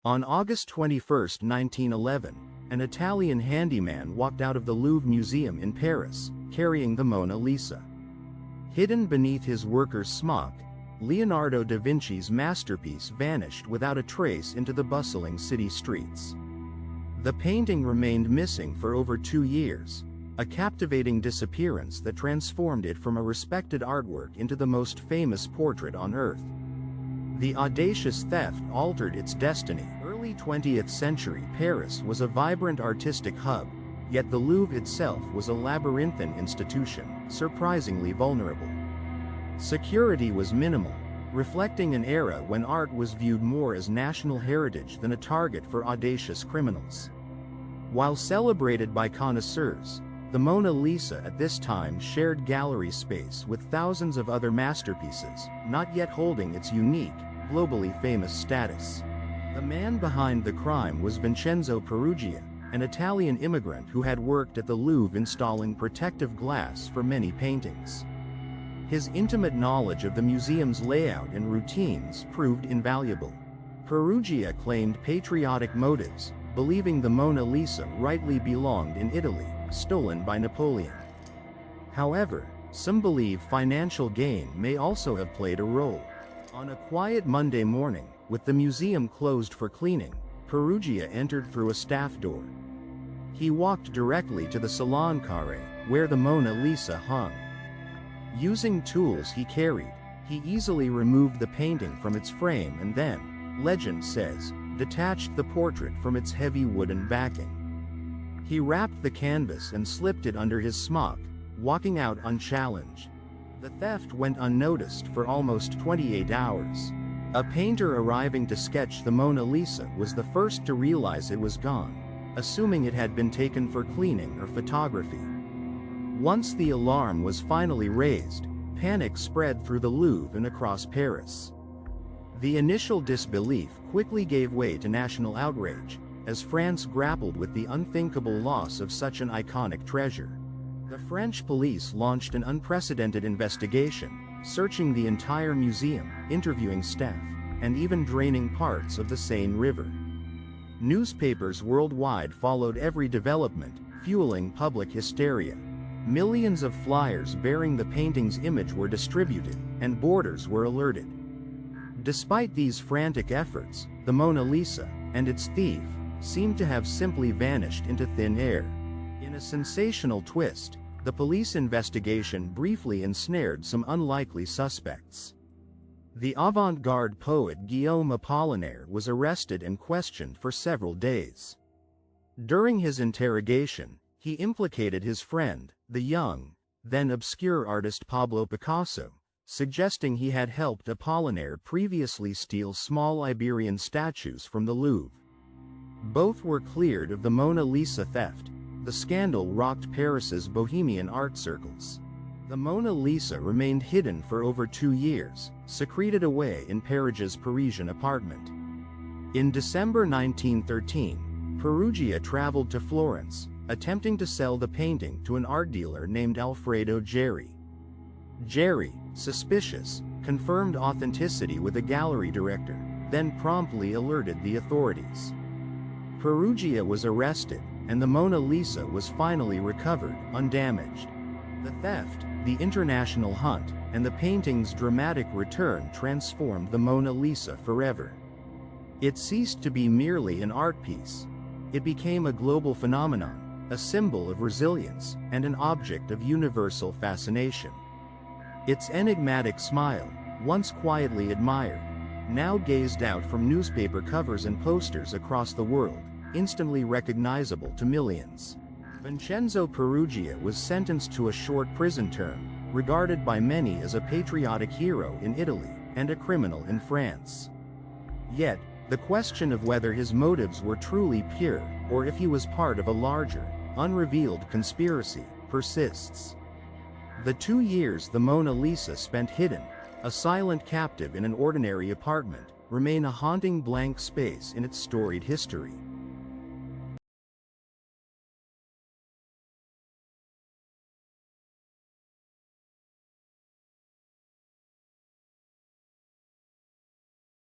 On August 21, 1911, an Italian handyman walked out of the Louvre Museum in Paris, carrying the Mona Lisa. Hidden beneath his worker's smock, Leonardo da Vinci's masterpiece vanished without a trace into the bustling city streets. The painting remained missing for over 2 years, a captivating disappearance that transformed it from a respected artwork into the most famous portrait on Earth. The audacious theft altered its destiny. Early 20th century Paris was a vibrant artistic hub, yet the Louvre itself was a labyrinthine institution, surprisingly vulnerable. Security was minimal, reflecting an era when art was viewed more as national heritage than a target for audacious criminals. While celebrated by connoisseurs, the Mona Lisa at this time shared gallery space with thousands of other masterpieces, not yet holding its unique, globally famous status. The man behind the crime was Vincenzo Peruggia, an Italian immigrant who had worked at the Louvre installing protective glass for many paintings. His intimate knowledge of the museum's layout and routines proved invaluable. Peruggia claimed patriotic motives, believing the Mona Lisa rightly belonged in Italy, stolen by Napoleon. However, some believe financial gain may also have played a role. On a quiet Monday morning, with the museum closed for cleaning, Peruggia entered through a staff door. He walked directly to the Salon Carré, where the Mona Lisa hung. Using tools he carried, he easily removed the painting from its frame and then, legend says, detached the portrait from its heavy wooden backing. He wrapped the canvas and slipped it under his smock, walking out unchallenged. The theft went unnoticed for almost 28 hours. A painter arriving to sketch the Mona Lisa was the first to realize it was gone, assuming it had been taken for cleaning or photography. Once the alarm was finally raised, panic spread through the Louvre and across Paris. The initial disbelief quickly gave way to national outrage, as France grappled with the unthinkable loss of such an iconic treasure. The French police launched an unprecedented investigation, searching the entire museum, interviewing staff, and even draining parts of the Seine River. Newspapers worldwide followed every development, fueling public hysteria. Millions of flyers bearing the painting's image were distributed, and boarders were alerted. Despite these frantic efforts, the Mona Lisa, and its thief, seemed to have simply vanished into thin air. In a sensational twist, the police investigation briefly ensnared some unlikely suspects. The avant-garde poet Guillaume Apollinaire was arrested and questioned for several days. During his interrogation, he implicated his friend, the young, then obscure artist Pablo Picasso, suggesting he had helped Apollinaire previously steal small Iberian statues from the Louvre. Both were cleared of the Mona Lisa theft. The scandal rocked Paris's bohemian art circles. The Mona Lisa remained hidden for over 2 years, secreted away in Peruggia's Parisian apartment. In December 1913, Peruggia traveled to Florence, attempting to sell the painting to an art dealer named Alfredo Geri. Geri, suspicious, confirmed authenticity with a gallery director, then promptly alerted the authorities. Peruggia was arrested, and the Mona Lisa was finally recovered, undamaged. The theft, the international hunt, and the painting's dramatic return transformed the Mona Lisa forever. It ceased to be merely an art piece. It became a global phenomenon, a symbol of resilience, and an object of universal fascination. Its enigmatic smile, once quietly admired, now gazed out from newspaper covers and posters across the world, instantly recognizable to millions. Vincenzo Peruggia was sentenced to a short prison term, regarded by many as a patriotic hero in Italy, and a criminal in France. Yet, the question of whether his motives were truly pure, or if he was part of a larger, unrevealed conspiracy, persists. The 2 years the Mona Lisa spent hidden, a silent captive in an ordinary apartment, remain a haunting blank space in its storied history.